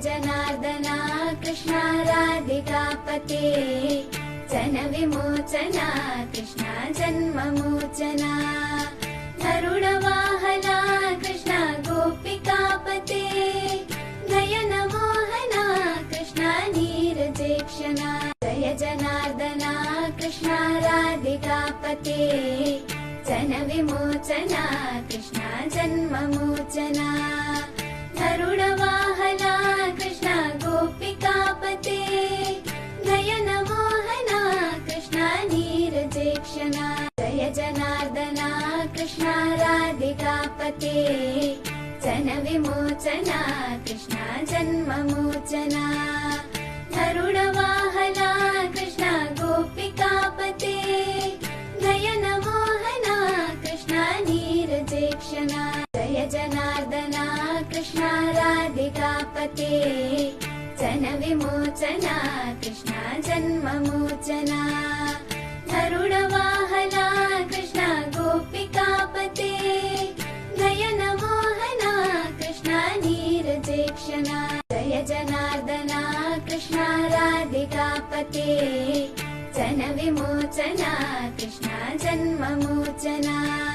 जनार्दना Krishna राधिकापते Jan विमोचना Krishna जन्ममोचना गरुडवाहना Krishna गोपिकापते Nayan Mohana Krishna नीरजेक्षणा Jai जनार्दना Krishna राधिकापते Jan विमोचना Krishna जन्ममोचना गरुडवाहना Krishna गोपिकापते Nayan Mohana Krishna नीरजेक्षणा Jai जनार्दना Krishna राधिकापते Jan विमोचना Krishna जन्ममोचना गरुडवाहना Krishna गोपिकापते Nayan Mohana Krishna नीरजेक्षणा Jai जनार्दना Krishna राधिकापते Jan विमोचना Krishna जन्ममोचना गरुडवाहना Krishna गोपिकापते Nayan Mohana Krishna नीरजेक्षणा Jai जनार्दना Krishna राधिकापते Jan विमोचना Krishna जन्ममोचना।